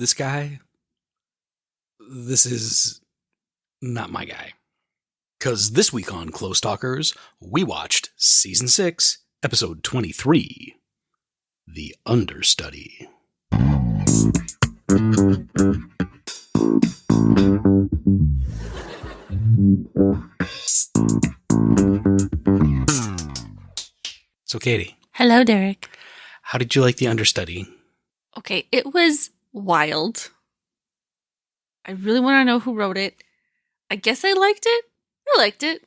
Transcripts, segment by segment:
this guy, this is not my guy. Because this week on Close Talkers, we watched Season 6, Episode 23, The Understudy. So, Katie. Hello, Derek. How did you like The Understudy? Okay, it was wild. I really want to know who wrote it. I guess I liked it. I liked it.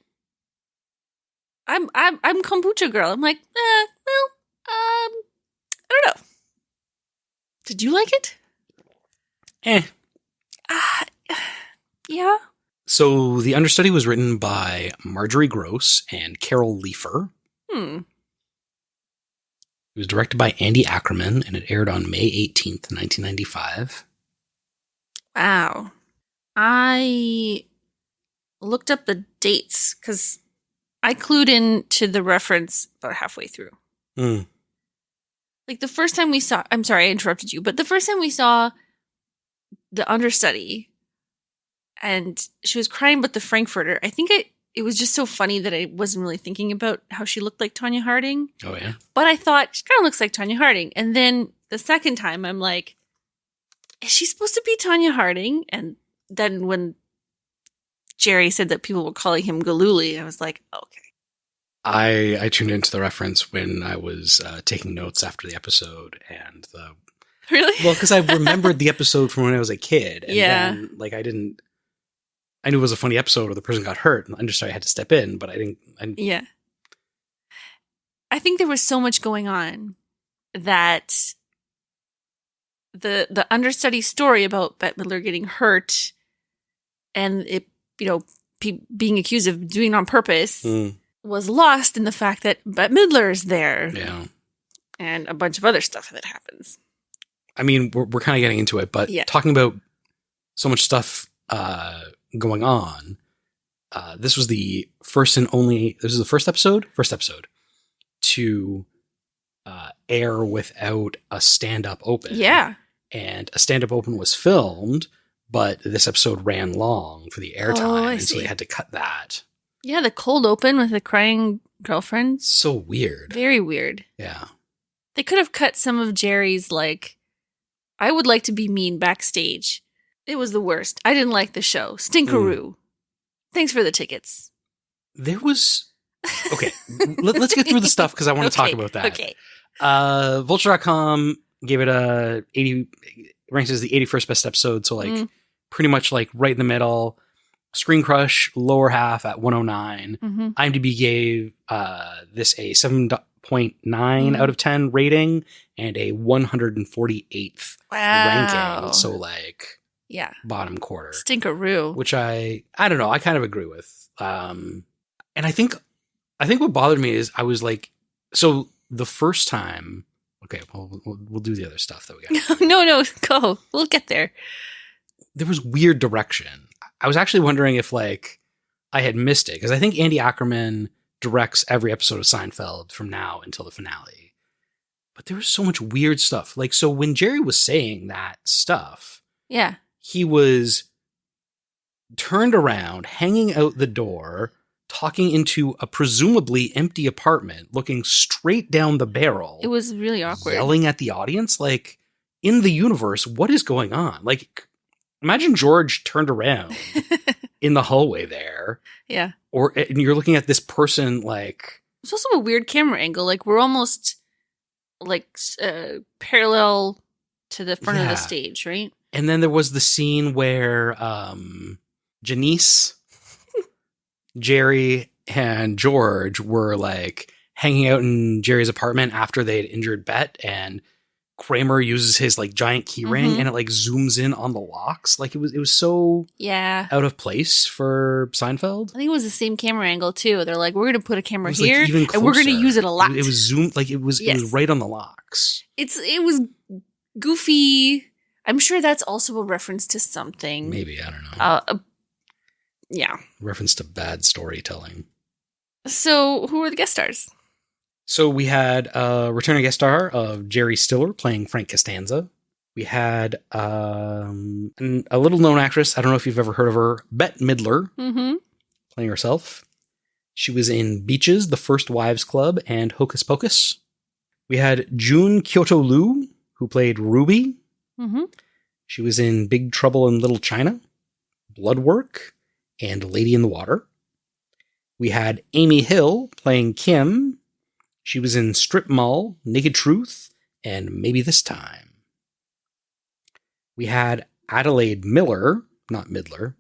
I'm kombucha girl. I'm like, I don't know. Did you like it? Yeah. So, The Understudy was written by Marjorie Gross and Carol Leifer. It was directed by Andy Ackerman, and it aired on May 18th, 1995. Wow. I looked up the dates because I clued into the reference about halfway through. Like the first time we saw, I'm sorry I interrupted you, but the first time we saw the understudy and she was crying about the frankfurter, I think it was just so funny that I wasn't really thinking about how she looked like Tonya Harding. Oh, yeah? But I thought, she kind of looks like Tonya Harding. And then the second time, I'm like, is she supposed to be Tonya Harding? And then when Jerry said that people were calling him Gilooly'd, I was like, okay. I tuned into the reference when I was taking notes after the episode. And Really? Well, because I remembered the episode from when I was a kid. And Yeah. then, like, I knew it was a funny episode where the person got hurt and the understudy had to step in, but I didn't. Yeah. I think there was so much going on that the understudy story about Bette Midler getting hurt and it, being accused of doing it on purpose was lost in the fact that Bette Midler is there. Yeah. And a bunch of other stuff that happens. I mean, we're kind of getting into it, but talking about so much stuff going on, this was the first episode to air without a stand-up open. Yeah. And a stand-up open was filmed, but this episode ran long for the airtime, so they had to cut that. Yeah, the cold open with the crying girlfriend. So weird. Very weird. Yeah. They could have cut some of Jerry's, I would like to be mean backstage. It was the worst. I didn't like the show. Stinkaroo. Thanks for the tickets. There was... Okay, let's get through the stuff because I want to talk about that. Okay. Vulture.com gave it ranks as the 81st best episode, so pretty much right in the middle. Screen Crush, lower half at 109. IMDb gave this a 7.9 out of 10 rating and a 148th ranking. So bottom quarter. Stinkaroo. Which I don't know, I kind of agree with. And I think what bothered me is I was like, so the first time, okay, well, we'll do the other stuff that we got. No, go. We'll get there. There was weird direction. I was actually wondering if I had missed it because I think Andy Ackerman directs every episode of Seinfeld from now until the finale. But there was so much weird stuff. So when Jerry was saying that stuff, yeah, he was turned around, hanging out the door, talking into a presumably empty apartment, looking straight down the barrel. It was really awkward. Yelling at the audience. In the universe, what is going on? Imagine George turned around in the hallway there. Yeah. And you're looking at this person It's also a weird camera angle. We're almost parallel to the front of the stage, right? And then there was the scene where Janice, Jerry, and George were hanging out in Jerry's apartment after they had injured Bette, and Kramer uses his giant key ring and it zooms in on the locks. It was so out of place for Seinfeld. I think it was the same camera angle too. They're we're going to put a camera was, here and we're going to use it a lot. It was zoomed, it was right on the locks. It was goofy. I'm sure that's also a reference to something. Maybe, I don't know. Yeah. Reference to bad storytelling. So who were the guest stars? So we had a returning guest star of Jerry Stiller playing Frank Costanza. We had a little known actress. I don't know if you've ever heard of her, Bette Midler, playing herself. She was in Beaches, The First Wives Club, and Hocus Pocus. We had June Kyoto Liu, who played Ruby. She was in Big Trouble in Little China, Bloodwork, and Lady in the Water. We had Amy Hill playing Kim. She was in Strip Mall, Naked Truth, and Maybe This Time. We had Adelaide Miller, not Midler,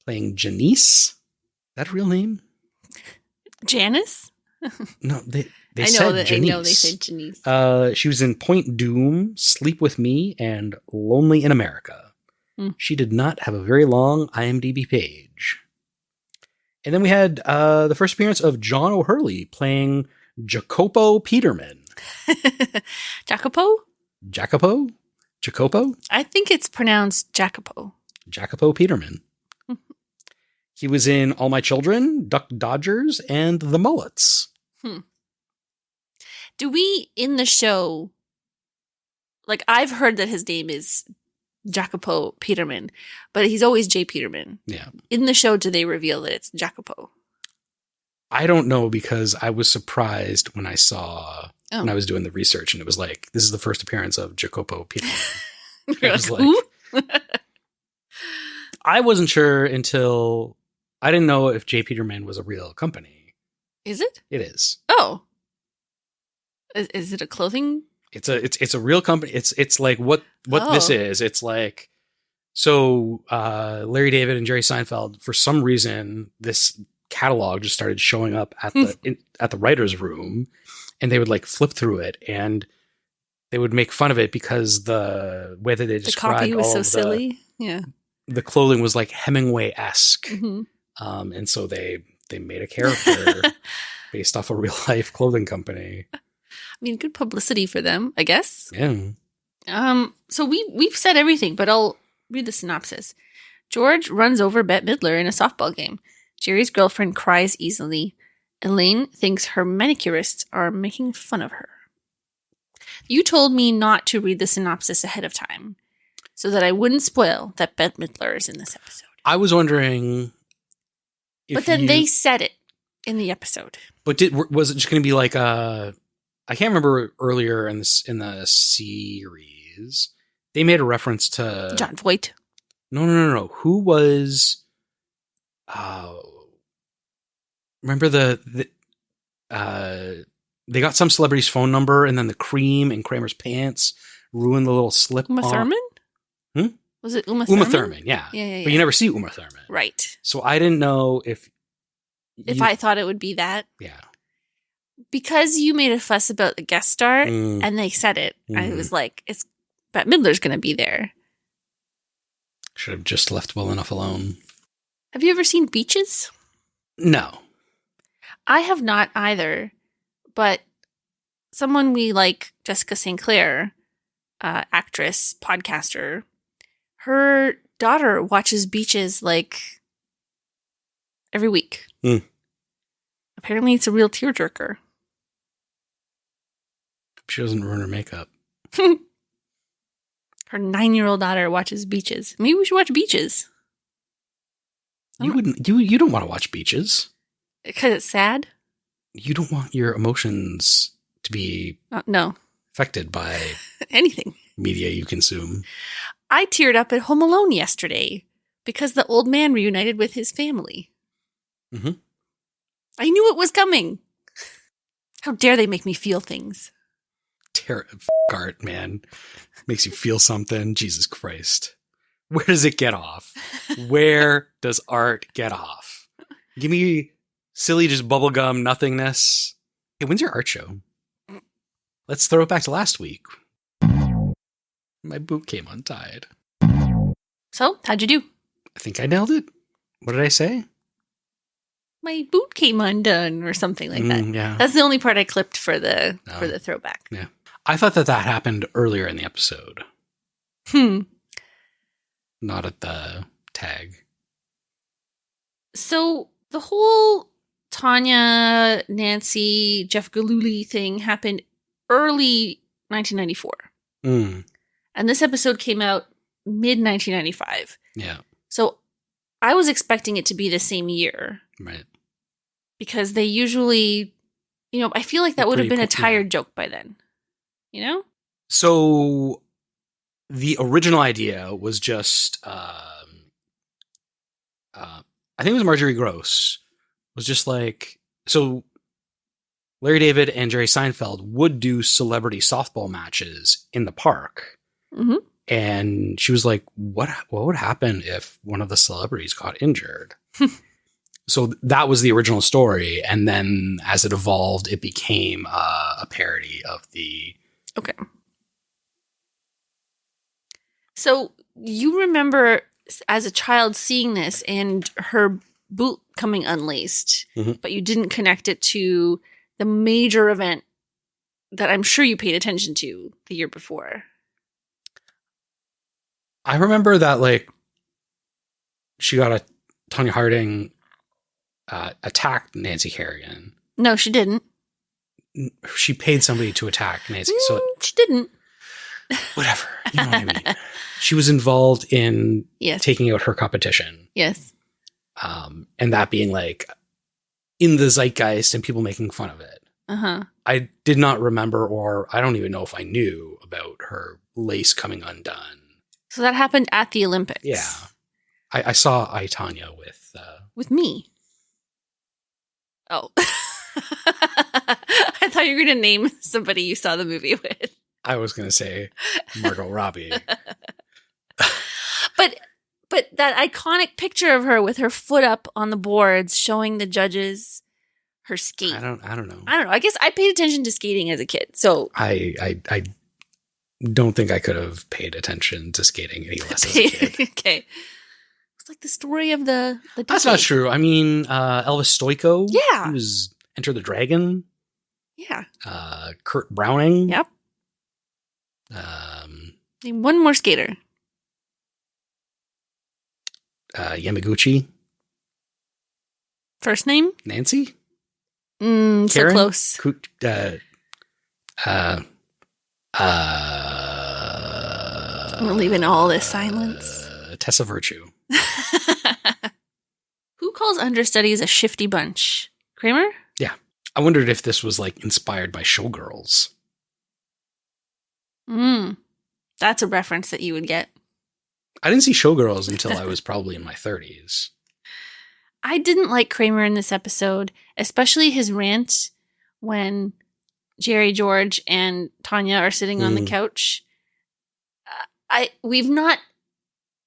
playing Janice. Is that a real name? Janice? No, they said Janice. I know they said Janice. She was in Point Doom, Sleep With Me, and Lonely in America. She did not have a very long IMDb page. And then we had the first appearance of John O'Hurley playing Jacopo Peterman. Jacopo? I think it's pronounced Jacopo. Jacopo Peterman. He was in All My Children, Duck Dodgers, and The Mullets. Do we, in the show, like, I've heard that his name is Jacopo Peterman, but he's always J. Peterman. Yeah. In the show, do they reveal that it's Jacopo? I don't know, because I was surprised when I saw, when I was doing the research, and it was like, this is the first appearance of Jacopo Peterman. I was like, who? I wasn't sure until, I didn't know if J. Peterman was a real company. Is it? It is. Oh. Is it a clothing? It's a real company. It's like what this is. It's like, so Larry David and Jerry Seinfeld, for some reason, this catalog just started showing up at the writer's room, and they would like flip through it, and they would make fun of it because the way that they described the copy was all so of silly. Yeah, the clothing was like Hemingway-esque, and so they made a character based off a real life clothing company. I mean, good publicity for them, I guess. Yeah. So we've said everything, but I'll read the synopsis. George runs over Bette Midler in a softball game. Jerry's girlfriend cries easily. Elaine thinks her manicurists are making fun of her. You told me not to read the synopsis ahead of time so that I wouldn't spoil that Bette Midler is in this episode. I was wondering if But then they said it in the episode. But was it just going to be like I can't remember earlier in the series, they made a reference to John Voight. No. Who was? Remember they got some celebrity's phone number, and then the cream in Kramer's pants ruined the little slip. Uma Thurman? Was it Uma Thurman? Uma Thurman, yeah. Yeah. But you never see Uma Thurman, right? So I didn't know if I thought it would be that. Yeah. Because you made a fuss about the guest star and they said it, I was like, it's Bette Midler's going to be there. Should have just left well enough alone. Have you ever seen Beaches? No. I have not either, but someone we like, Jessica St. Clair, actress, podcaster, her daughter watches Beaches like every week. Apparently it's a real tearjerker. She doesn't ruin her makeup. Her 9-year-old daughter watches Beaches. Maybe we should watch Beaches. You wouldn't. You don't want to watch Beaches because it's sad. You don't want your emotions to be no affected by anything media you consume. I teared up at Home Alone yesterday because the old man reunited with his family. I knew it was coming. How dare they make me feel things? Art, man. Makes you feel something. Jesus Christ. Where does it get off? Where does art get off? Give me silly, just bubblegum nothingness. Hey, when's your art show? Let's throw it back to last week. My boot came untied. So, how'd you do? I think I nailed it. What did I say? My boot came undone or something like that. Yeah. That's the only part I clipped for the throwback. Yeah. I thought that happened earlier in the episode. Not at the tag. So the whole Tanya, Nancy, Jeff Gilooly'd thing happened early 1994. And this episode came out mid-1995. Yeah. So I was expecting it to be the same year. Right. Because they usually, I feel like that would have been a tired joke by then. You know? So the original idea was just, I think it was Marjorie Gross, was just like, so Larry David and Jerry Seinfeld would do celebrity softball matches in the park. Mm-hmm. And she was like, what would happen if one of the celebrities got injured? So that was the original story. And then as it evolved, it became a parody of the... Okay. So you remember as a child seeing this and her boot coming unlaced, but you didn't connect it to the major event that I'm sure you paid attention to the year before. I remember that, like, she got Tonya Harding attacked Nancy Kerrigan. No, she didn't. She paid somebody to attack Nancy. So she didn't. Whatever. You know what I mean? She was involved in taking out her competition. Yes. And that being like in the zeitgeist and people making fun of it. Uh-huh. I did not remember, or I don't even know if I knew about her lace coming undone. So that happened at the Olympics. Yeah. I saw I, Tonya with... with me. Oh. I thought you were going to name somebody you saw the movie with. I was going to say Margot Robbie. But that iconic picture of her with her foot up on the boards showing the judges her skate. I don't know. I guess I paid attention to skating as a kid. So I don't think I could have paid attention to skating any less as a kid. Okay. It's like the story of the That's not true. I mean, Elvis Stoico. Yeah. He was Enter the Dragon. Yeah. Kurt Browning. Yep. Name one more skater. Yamaguchi. First name? Nancy? So Karen? Close. We're leaving all this silence. Tessa Virtue. Who calls understudies a shifty bunch? Kramer? Yeah. I wondered if this was like inspired by Showgirls. That's a reference that you would get. I didn't see Showgirls until I was probably in my 30s. I didn't like Kramer in this episode, especially his rant when Jerry, George, and Tonya are sitting on the couch. We've not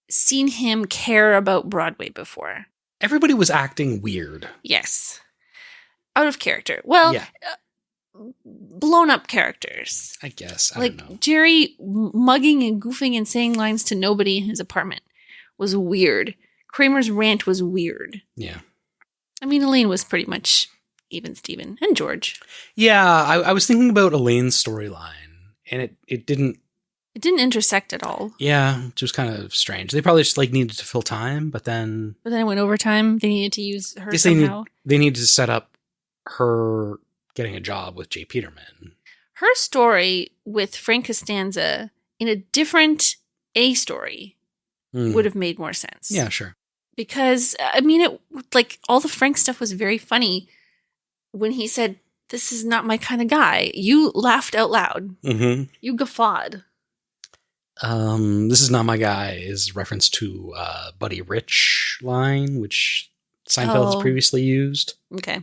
seen him care about Broadway before. Everybody was acting weird. Yes. Out of character. Well, yeah. Blown up characters. I guess. I like don't know. Jerry mugging and goofing and saying lines to nobody in his apartment was weird. Kramer's rant was weird. Yeah. I mean, Elaine was pretty much even Steven and George. Yeah, I was thinking about Elaine's storyline, and it didn't... It didn't intersect at all. Yeah, which was kind of strange. They probably just like needed to fill time, but then... But then it went overtime. They needed to use her somehow. They needed to set up her getting a job with Jay Peterman. Her story with Frank Costanza in a different A story would have made more sense. Yeah, sure. Because, I mean, it like all the Frank stuff was very funny when he said, "This is not my kind of guy." You laughed out loud. Mm-hmm. You guffawed. This is not my guy is reference to Buddy Rich line, which Seinfeld has previously used. Okay.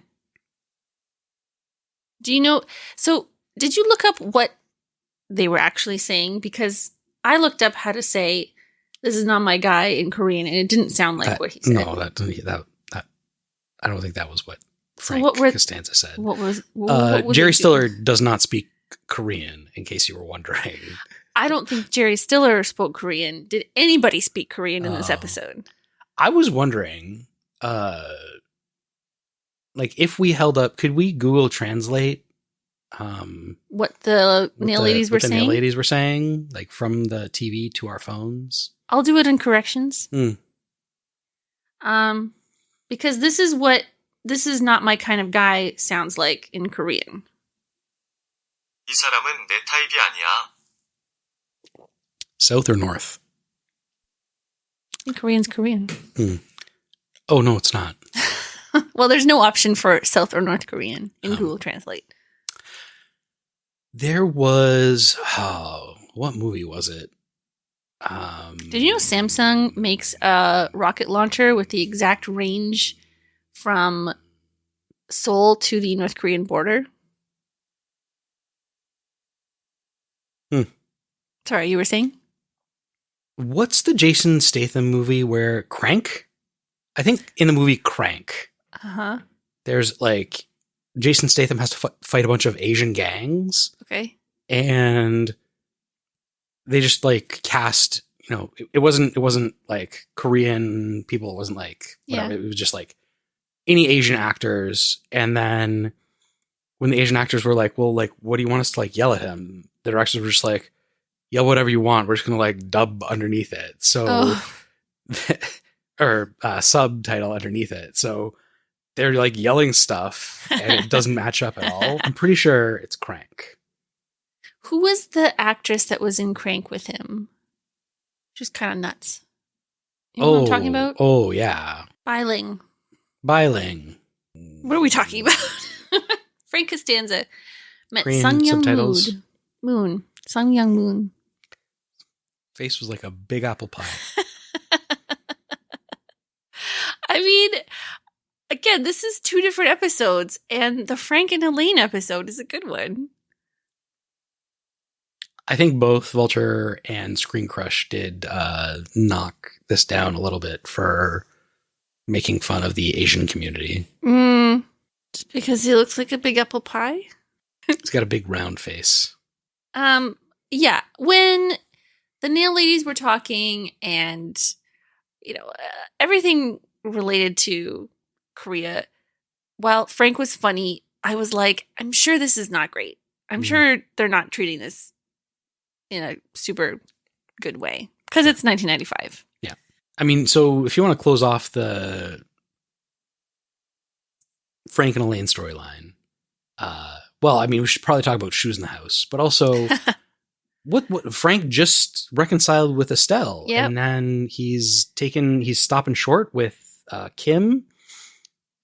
Do you know? So, did you look up what they were actually saying? Because I looked up how to say "this is not my guy" in Korean, and it didn't sound like what he said. No, that I don't think that was what Frank Costanza said. What was Jerry Stiller does not speak Korean, in case you were wondering. I don't think Jerry Stiller spoke Korean. Did anybody speak Korean in this episode? I was wondering, like, if we held up, could we Google Translate what the nail ladies were saying? The nail ladies were saying, like, from the TV to our phones? I'll do it in corrections. Because this is not my kind of guy sounds like in Korean. 이 사람은 내 타입이 아니야. South or north? I think Korean's Korean. Oh, no, it's not. Well, there's no option for South or North Korean in Google Translate. There was, what movie was it? Did you know Samsung makes a rocket launcher with the exact range from Seoul to the North Korean border? Sorry, you were saying? What's the Jason Statham movie where Crank? I think in the movie Crank, there's like Jason Statham has to fight a bunch of Asian gangs. Okay. And they just like cast, you know, it wasn't like Korean people. It wasn't like whatever. It was just like any Asian actors. And then when the Asian actors were like, well, like, what do you want us to like yell at him? The directors were just like, yell whatever you want. We're just going to like dub underneath it. So, or subtitle underneath it. So they're like yelling stuff and it doesn't match up at all. I'm pretty sure it's Crank. Who was the actress that was in Crank with him? Just kind of nuts. You know what I'm talking about? Oh, yeah. Biling. What are we talking about? Frank Costanza met Korean Sung Young subtitles. Moon. Sung Young Moon. Face was like a big apple pie. I mean, again, this is 2 different episodes, and the Frank and Elaine episode is a good one. I think both Vulture and Screen Crush did knock this down a little bit for making fun of the Asian community. Just because he looks like a big apple pie? He's got a big round face. Yeah. When the nail ladies were talking and, you know, everything related to Korea, while Frank was funny, I was like, I'm sure this is not great. I'm sure they're not treating this in a super good way because it's 1995. Yeah. I mean, so if you want to close off the Frank and Elaine storyline, well, I mean, we should probably talk about shoes in the house, but also what Frank just reconciled with Estelle. Yep. And then he's stopping short with Kim,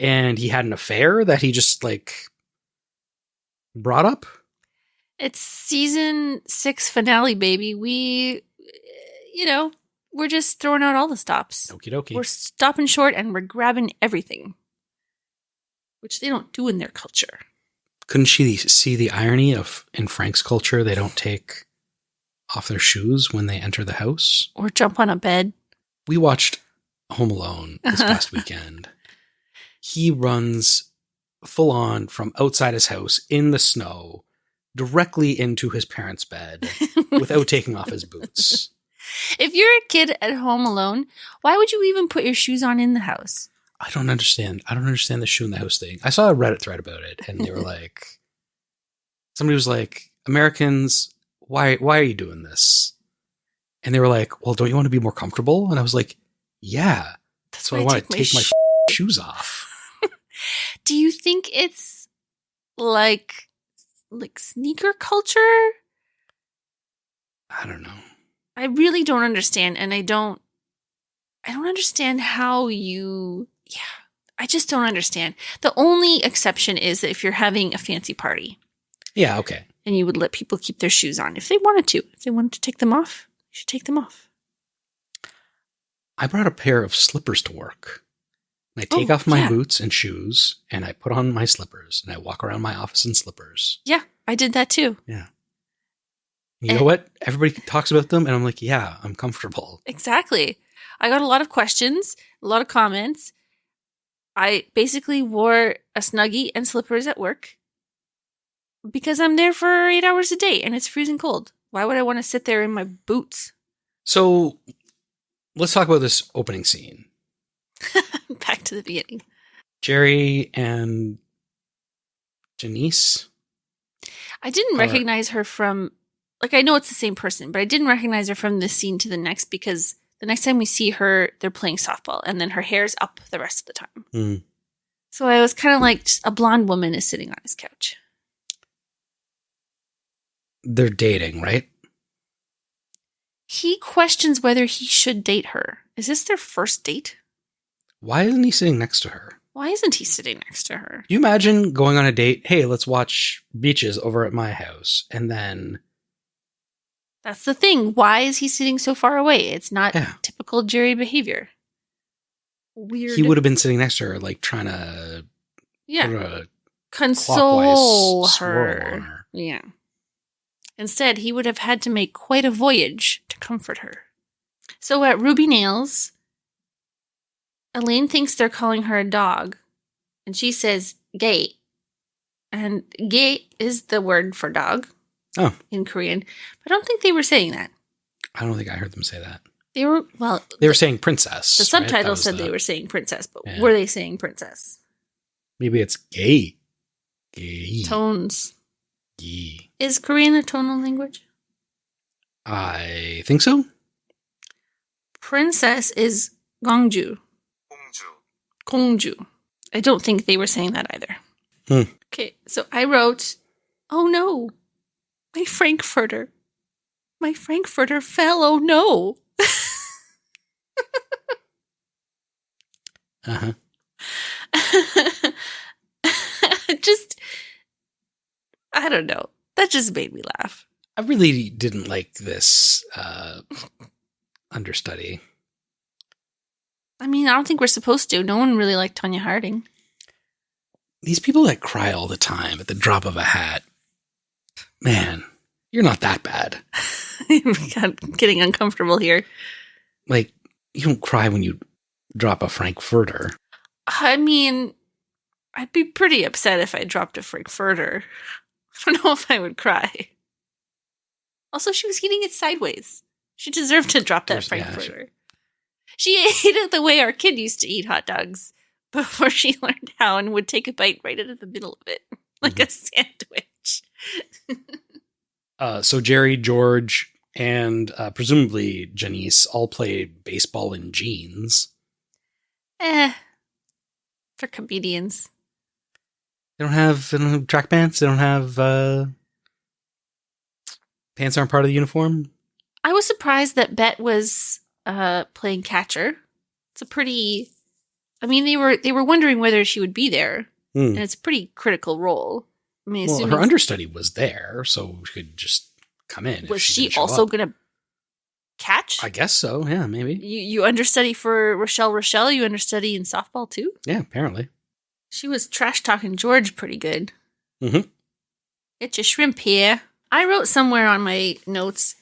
and he had an affair that he just like brought up. It's season 6 finale, baby. We're just throwing out all the stops. Okie dokie. We're stopping short and we're grabbing everything, which they don't do in their culture. Couldn't she see the irony of in Frank's culture, they don't take off their shoes when they enter the house? Or jump on a bed. We watched Home Alone this past weekend. He runs full on from outside his house in the snow directly into his parents' bed without taking off his boots. If you're a kid at home alone, why would you even put your shoes on in the house? I don't understand the shoe in the house thing. I saw a Reddit thread about it, and they were like, somebody was like, Americans, why are you doing this? And they were like, well, don't you want to be more comfortable? And I was like, yeah, that's why I want to take my shoes off. Do you think it's like sneaker culture? I don't know. I really don't understand, and I don't understand how you. Yeah, I just don't understand. The only exception is that if you're having a fancy party. Yeah, okay. And you would let people keep their shoes on if they wanted to. If they wanted to take them off, you should take them off. I brought a pair of slippers to work. And I take off my boots and shoes, and I put on my slippers, and I walk around my office in slippers. Yeah, I did that too. Yeah. You know what? Everybody talks about them, and I'm like, yeah, I'm comfortable. Exactly. I got a lot of questions, a lot of comments. I basically wore a Snuggie and slippers at work because I'm there for 8 hours a day, and it's freezing cold. Why would I want to sit there in my boots? So let's talk about this opening scene. Back to the beginning. Jerry and Janice. I didn't recognize her from, I know it's the same person, but I didn't recognize her from this scene to the next because the next time we see her, they're playing softball and then her hair's up the rest of the time. Mm. So I was kind of like, just a blonde woman is sitting on his couch. They're dating, right? He questions whether he should date her. Is this their first date? Why isn't he sitting next to her? Why isn't he sitting next to her? Do you imagine going on a date? Hey, let's watch Beaches over at my house. And then... That's the thing. Why is he sitting so far away? It's not typical Jerry behavior. Weird. He would have been sitting next to her, like, trying to... console her. Yeah. Instead, he would have had to make quite a voyage to comfort her. So at Ruby Nails, Elaine thinks they're calling her a dog, and she says gay. And gay is the word for dog in Korean. But I don't think they were saying that. I don't think I heard them say that. They were saying princess. The subtitle said they were saying princess, but were they saying princess? Maybe it's gay. Gay. Tones. Gay. Is Korean a tonal language? I think so. Princess is Gongju. Gongju. I don't think they were saying that either. Okay, so I wrote, oh no, my frankfurter. My frankfurter fell, oh no. Uh-huh. I don't know. That just made me laugh. I really didn't like this understudy. I mean, I don't think we're supposed to. No one really liked Tonya Harding. These people that cry all the time at the drop of a hat, man, you're not that bad. I'm getting uncomfortable here. Like, you don't cry when you drop a frankfurter. I mean, I'd be pretty upset if I dropped a frankfurter. I don't know if I would cry. Also, she was eating it sideways. She deserved to drop that frankfurter. She ate it the way our kid used to eat hot dogs before she learned how and would take a bite right out of the middle of it, like a sandwich. So Jerry, George, and presumably Janice all play baseball in jeans. For comedians. They don't have track pants. They don't have pants aren't part of the uniform. I was surprised that Bet was playing catcher. It's a pretty. I mean, they were wondering whether she would be there, and it's a pretty critical role. I mean, her understudy was there, so she could just come in. Was she also going to catch? I guess so. Yeah, maybe. You understudy for Rochelle. Rochelle, you understudy in softball too? Yeah, apparently. She was trash talking George pretty good. Mm-hmm. It's a shrimp here. I wrote somewhere on my notes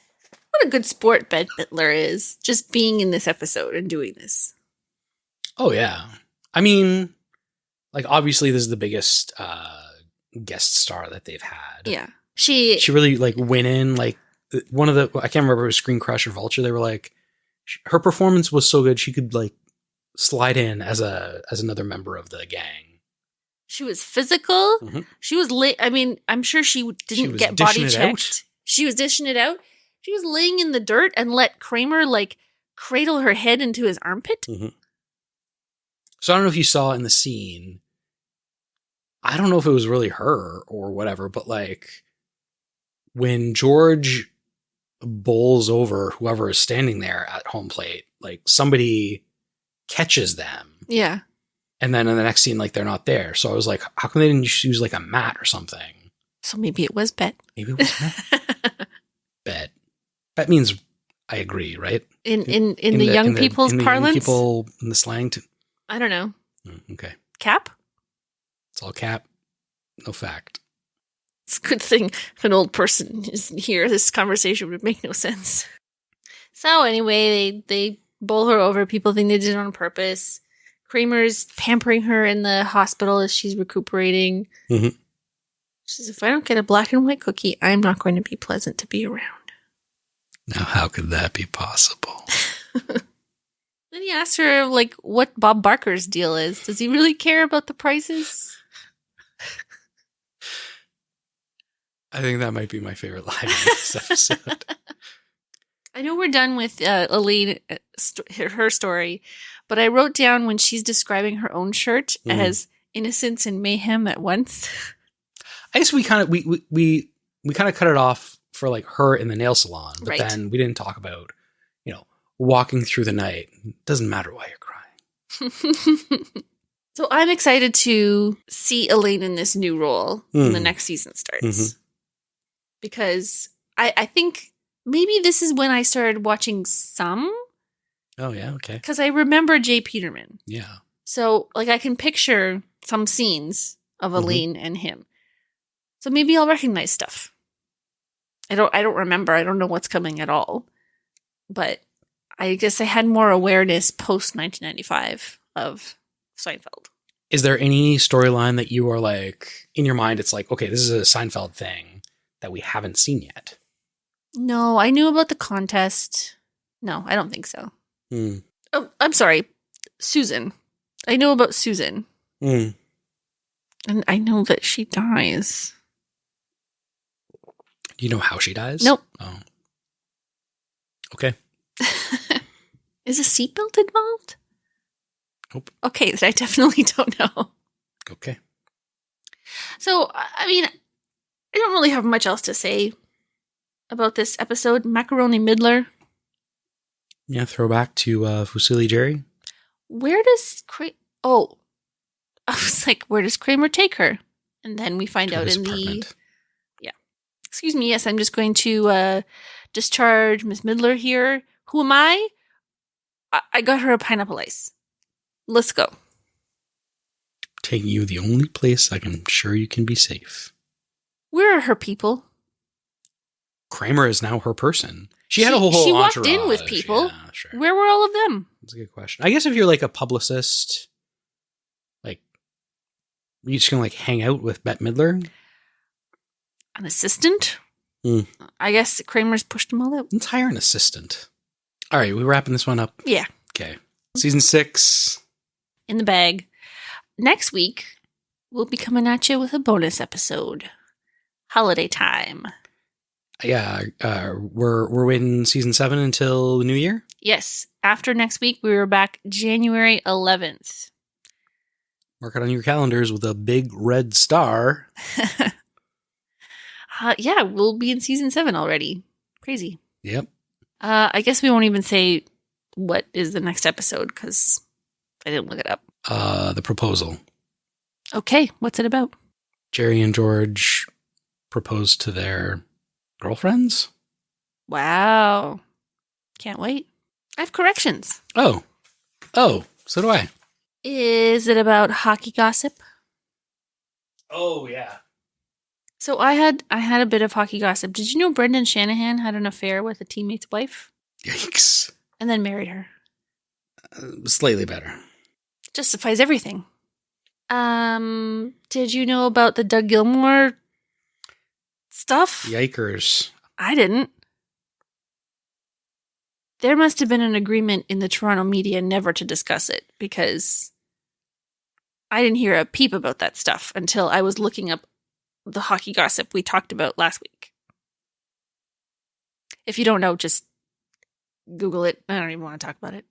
what a good sport Bette Midler is, just being in this episode and doing this. Oh yeah, I mean, like obviously this is the biggest guest star that they've had. Yeah, she really like went in like one of the I can't remember if it was Screen Crush or Vulture. They were like her performance was so good she could like slide in as another member of the gang. She was physical. Mm-hmm. She was I mean, I'm sure she didn't get body checked. She was dishing it out. She was laying in the dirt and let Kramer like cradle her head into his armpit. Mm-hmm. So I don't know if you saw in the scene. I don't know if it was really her or whatever, but like when George bowls over whoever is standing there at home plate, like somebody catches them. Yeah. And then in the next scene, like they're not there. So I was like, how come they didn't just use like a mat or something? So maybe it was Bet. Maybe it was Bet. Bet. Bet means I agree, right? In the young people's parlance? People in the slang too. I don't know. Okay. Cap? It's all cap. No fact. It's a good thing an old person isn't here. This conversation would make no sense. So anyway, they bowl her over. People think they did it on purpose. Kramer's pampering her in the hospital as she's recuperating. Mm-hmm. She says, if I don't get a black and white cookie, I'm not going to be pleasant to be around. Now, how could that be possible? Then he asks her, like, what Bob Barker's deal is. Does he really care about the prices? I think that might be my favorite line in this episode. I know we're done with Elaine, her story, but I wrote down when she's describing her own shirt as innocence and mayhem at once. I guess we kind of cut it off for like her in the nail salon, but then we didn't talk about, walking through the night. It doesn't matter why you're crying. So I'm excited to see Elaine in this new role when the next season starts. Because I think maybe this is when I started watching some. Oh, yeah. Okay. Because I remember Jay Peterman. Yeah. So like I can picture some scenes of Elaine and him. So maybe I'll recognize stuff. I don't remember. I don't know what's coming at all. But I guess I had more awareness post 1995 of Seinfeld. Is there any storyline that you are like, in your mind, it's like, okay, this is a Seinfeld thing that we haven't seen yet? No, I knew about the contest. No, I don't think so. Oh, I'm sorry. Susan. I know about Susan. And I know that she dies. Do you know how she dies? Nope. Oh. Okay. Is a seatbelt involved? Nope. Okay, I definitely don't know. Okay. So, I mean, I don't really have much else to say about this episode. Macaroni Midler. Yeah, throwback to Fusilli Jerry. Where does Oh, I was like, where does Kramer take her? And then we find out in the... Yeah. Excuse me, yes, I'm just going to discharge Miss Midler here. Who am I? I got her a pineapple ice. Let's go. Taking you the only place I'm sure you can be safe. Where are her people? Kramer is now her person. She had a whole She entourage. walked in with people. Yeah, sure. Where were all of them? That's a good question. I guess if you're like a publicist, like, you just gonna like hang out with Bette Midler? An assistant? I guess Kramer's pushed them all out. Let's hire an assistant. All right, we wrapping this one up? Yeah. Okay. Season 6. In the bag. Next week, we'll be coming at you with a bonus episode. Holiday time. Yeah, we're waiting season 7 until the new year? Yes. After next week, we were back January 11th. Mark it on your calendars with a big red star. Yeah, we'll be in season 7 already. Crazy. Yep. I guess we won't even say what is the next episode because I didn't look it up. The proposal. Okay, what's it about? Jerry and George propose to their girlfriends. Wow. Can't wait. I have corrections. Oh, so do I. Is it about hockey gossip? Oh, yeah. So I had a bit of hockey gossip. Did you know Brendan Shanahan had an affair with a teammate's wife? Yikes. And then married her. Slightly better. Justifies everything. Did you know about the Doug Gilmore stuff? Yikers. I didn't. There must have been an agreement in the Toronto media never to discuss it because I didn't hear a peep about that stuff until I was looking up the hockey gossip we talked about last week. If you don't know, just Google it. I don't even want to talk about it.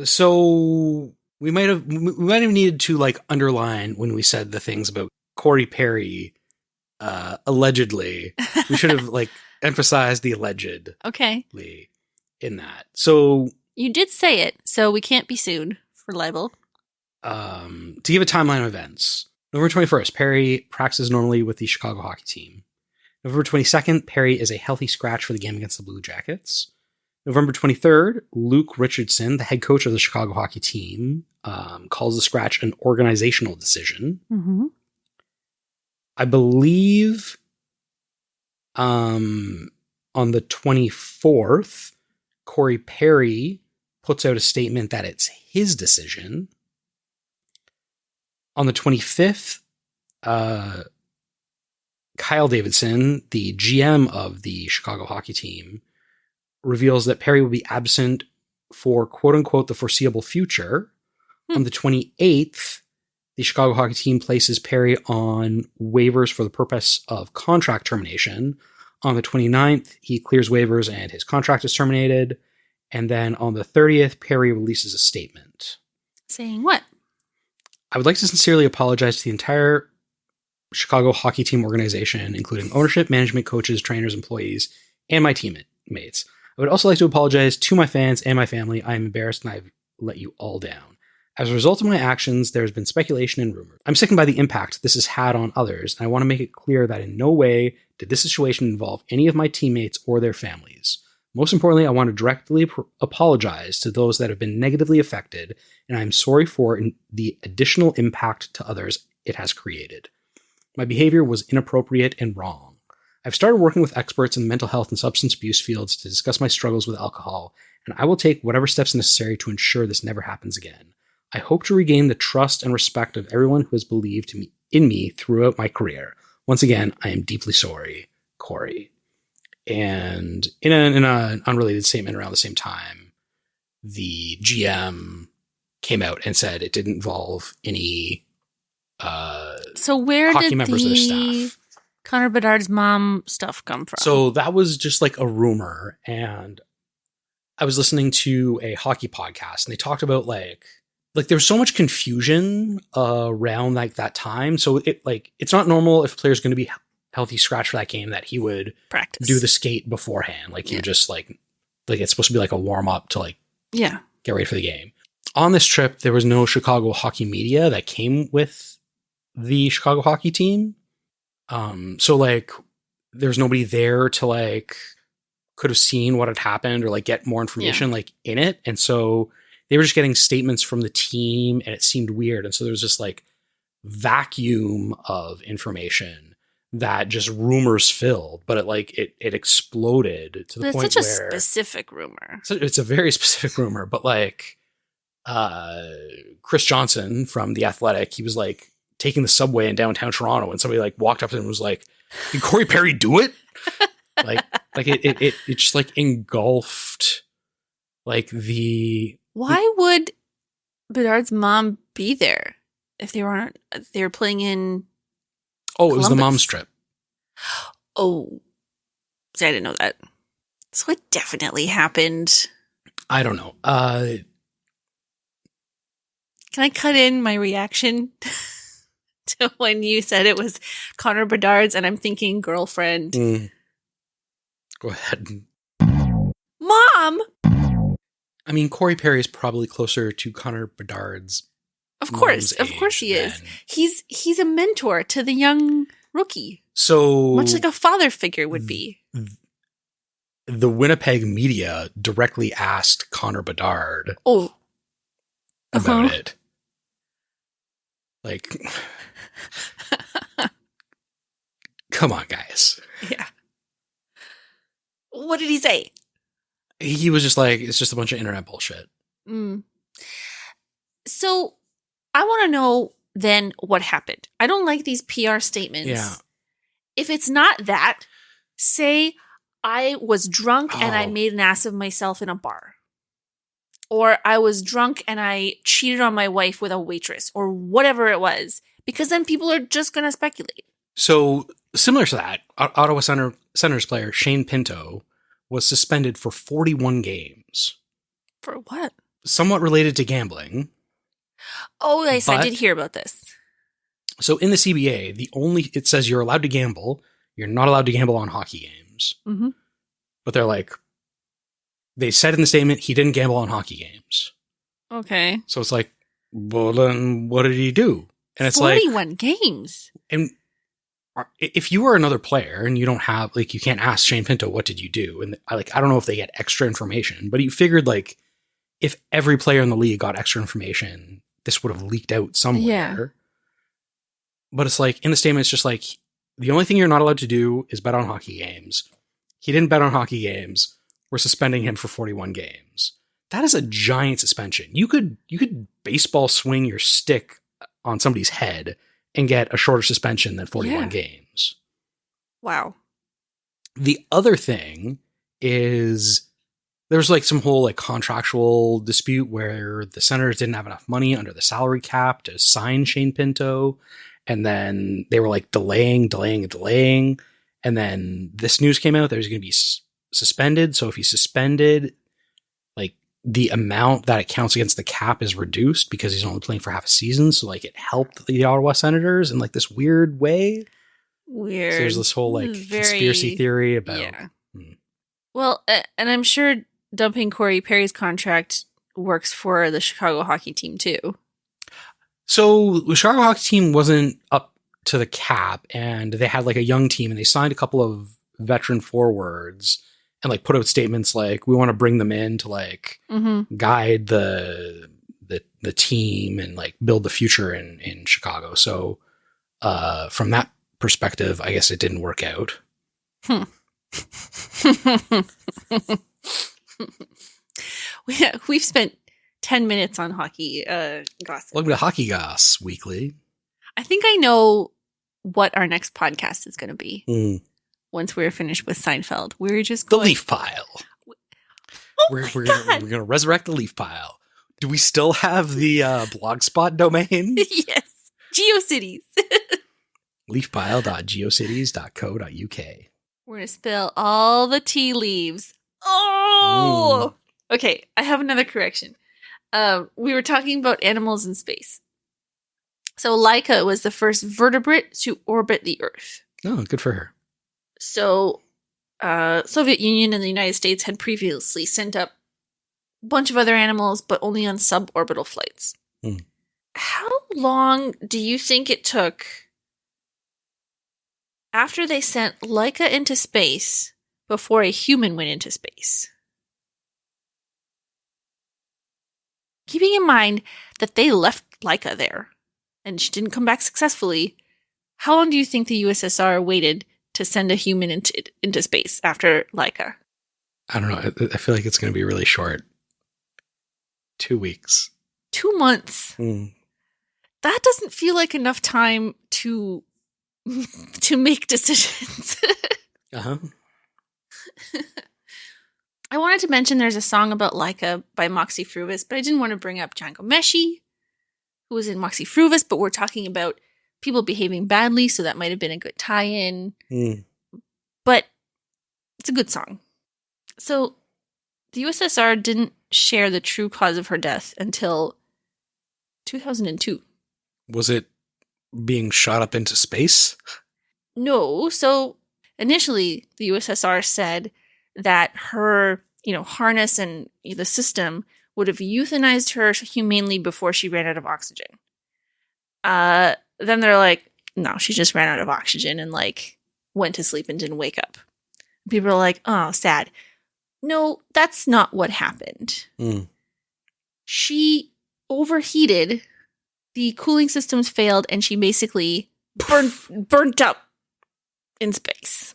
So we might have needed to like underline when we said the things about Corey Perry allegedly. We should have like emphasized the alleged. Okay. In that. So you did say it, so we can't be sued for libel. To give a timeline of events. November 21st, Perry practices normally with the Chicago hockey team. November 22nd, Perry is a healthy scratch for the game against the Blue Jackets. November 23rd, Luke Richardson, the head coach of the Chicago hockey team, calls the scratch an organizational decision. Mm-hmm. I believe on the 24th, Corey Perry puts out a statement that it's his decision. On the 25th, Kyle Davidson, the GM of the Chicago hockey team, reveals that Perry will be absent for quote-unquote the foreseeable future. On the 28th, the Chicago hockey team places Perry on waivers for the purpose of contract termination. On the 29th, he clears waivers and his contract is terminated. And then on the 30th, Perry releases a statement. Saying what? I would like to sincerely apologize to the entire Chicago hockey team organization, including ownership, management, coaches, trainers, employees, and my teammates. I would also like to apologize to my fans and my family. I am embarrassed and I've let you all down. As a result of my actions, there has been speculation and rumor. I'm sickened by the impact this has had on others, and I want to make it clear that in no way did this situation involve any of my teammates or their families. Most importantly, I want to directly apologize to those that have been negatively affected, and I'm sorry for the additional impact to others it has created. My behavior was inappropriate and wrong. I've started working with experts in the mental health and substance abuse fields to discuss my struggles with alcohol, and I will take whatever steps necessary to ensure this never happens again. I hope to regain the trust and respect of everyone who has believed in me throughout my career. Once again, I am deeply sorry, Corey. And in an unrelated statement around the same time, the GM came out and said it didn't involve any so where hockey did members of their the staff. Connor Bedard's mom stuff come from? So that was just like a rumor. And I was listening to a hockey podcast and they talked about like there was so much confusion around like that time. So it's not normal if a player's going to be healthy scratch for that game that he would practice, do the skate beforehand. Like he would just like it's supposed to be like a warm up to get ready for the game. On this trip, there was no Chicago hockey media that came with the Chicago hockey team. So like there's nobody there to like could have seen what had happened or like get more information like in it. And so they were just getting statements from the team and it seemed weird. And so there was this like vacuum of information that just rumors filled, but it exploded to the point where it's such a specific rumor. So it's a very specific rumor, but like Chris Johnson from The Athletic, he was like taking the subway in downtown Toronto and somebody like walked up to him and was like, "Did Corey Perry do it?" it just like engulfed like the. Why would Bedard's mom be there if they were playing in? Oh, it was the mom's trip. Oh, see, I didn't know that. So it definitely happened. I don't know. Can I cut in my reaction to when you said it was Connor Bedard's and I'm thinking girlfriend? Go ahead. Mom! I mean, Corey Perry is probably closer to Connor Bedard's. Of course he is. He's a mentor to the young rookie. So much like a father figure would be. The Winnipeg media directly asked Connor Bedard about it. Like, come on, guys. Yeah. What did he say? He was just like, it's just a bunch of internet bullshit. So I want to know then what happened. I don't like these PR statements. Yeah. If it's not that, say I was drunk and I made an ass of myself in a bar. Or I was drunk and I cheated on my wife with a waitress or whatever it was. Because then people are just going to speculate. So similar to that, Ottawa Senators player Shane Pinto was suspended for 41 games. For what? Somewhat related to gambling. Oh, yes, I did hear about this. So in the CBA, it says you're allowed to gamble. You're not allowed to gamble on hockey games. Mm-hmm. But they're like, they said in the statement, he didn't gamble on hockey games. Okay. So it's like, well, then what did he do? And it's 41 games. And if you were another player and you don't have, like, you can't ask Shane Pinto, what did you do? And I don't know if they get extra information, but you figured like if every player in the league got extra information, this would have leaked out somewhere. Yeah. But it's like in the statement, it's just like the only thing you're not allowed to do is bet on hockey games. He didn't bet on hockey games. We're suspending him for 41 games. That is a giant suspension. You could baseball swing your stick on somebody's head and get a shorter suspension than 41 games. Wow. The other thing is there's like some whole like contractual dispute where the Senators didn't have enough money under the salary cap to sign Shane Pinto. And then they were like delaying. And then this news came out that he was going to be suspended. So if he's suspended, like the amount that it counts against the cap is reduced because he's only playing for half a season. So like it helped the Ottawa Senators in like this weird way. Weird. So there's this whole like conspiracy theory about. Yeah. Well, and I'm sure dumping Corey Perry's contract works for the Chicago hockey team too. So the Chicago hockey team wasn't up to the cap, and they had like a young team, and they signed a couple of veteran forwards and like put out statements like, we want to bring them in to like guide the team and like build the future in Chicago. So from that perspective, I guess it didn't work out. We've spent 10 minutes on hockey gossip. Welcome to Hockey Goss Weekly. I think I know what our next podcast is going to be once we're finished with Seinfeld. We're just going... The Leaf Pile. We're going to resurrect the Leaf Pile. Do we still have the Blogspot domain? Yes. GeoCities. leafpile.geocities.co.uk. We're going to spill all the tea leaves. Oh! Okay, I have another correction. We were talking about animals in space. So Laika was the first vertebrate to orbit the Earth. Oh, good for her. So Soviet Union and the United States had previously sent up a bunch of other animals, but only on suborbital flights. How long do you think it took after they sent Laika into space before a human went into space? Keeping in mind that they left Laika there and she didn't come back successfully, how long do you think the USSR waited to send a human into space after Laika? I don't know. I feel like it's going to be really short. 2 weeks. 2 months. That doesn't feel like enough time to make decisions. I wanted to mention there's a song about Laika by Moxie Fruvis, but I didn't want to bring up Django Meshi, who was in Moxie Fruvis, but we're talking about people behaving badly, so that might have been a good tie-in. But it's a good song. So the USSR didn't share the true cause of her death until 2002. Was it being shot up into space? No. So initially, the USSR said that her, harness and the system would have euthanized her humanely before she ran out of oxygen. Then they're like, no, she just ran out of oxygen and went to sleep and didn't wake up. People are like, oh, sad. No, that's not what happened. She overheated, the cooling systems failed, and she basically burnt up in space,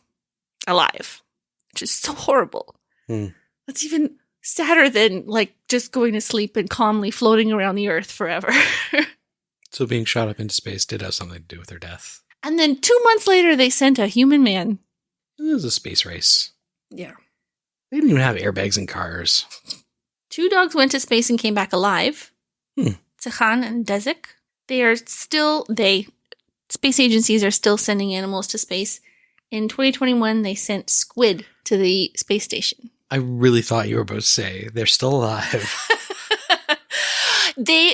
alive, which is so horrible. That's even sadder than just going to sleep and calmly floating around the Earth forever. So being shot up into space did have something to do with her death. And then 2 months later, they sent a human man. It was a space race. Yeah. They didn't even have airbags in cars. 2 dogs went to space and came back alive. Tsikhan and Dezik. Space agencies are still sending animals to space. In 2021, they sent squid to the space station. I really thought you were about to say they're still alive.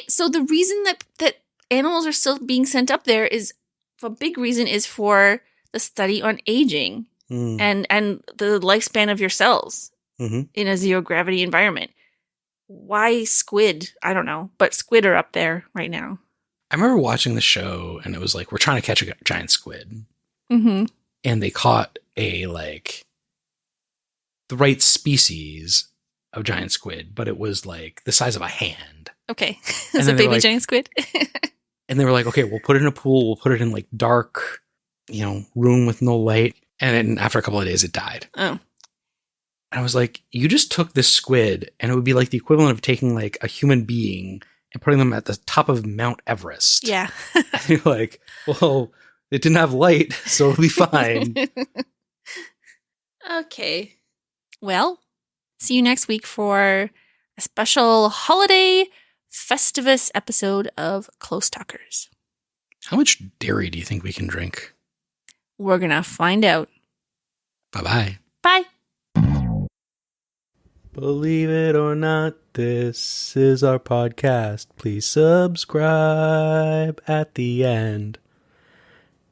So the reason that animals are still being sent up there is, a big reason is for the study on aging and the lifespan of your cells in a zero gravity environment. Why squid? I don't know, but squid are up there right now. I remember watching the show, and it was like, we're trying to catch a giant squid. And they caught the right species of giant squid, but it was like the size of a hand. Okay. It's a baby giant squid. And they were like, okay, we'll put it in a pool. We'll put it in dark, room with no light. And then after a couple of days, it died. Oh. And I was like, you just took this squid, and it would be like the equivalent of taking a human being and putting them at the top of Mount Everest. Yeah. And you're like, well, it didn't have light, so it'll be fine. Okay. Well, see you next week for a special holiday Festivus episode of Close Talkers. How much dairy do you think we can drink? We're going to find out. Bye-bye. Bye. Believe it or not, this is our podcast. Please subscribe at the end.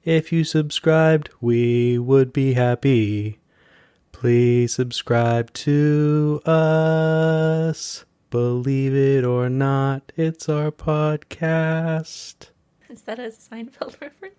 If you subscribed, we would be happy. Please subscribe to us. Believe it or not, it's our podcast. Is that a Seinfeld reference?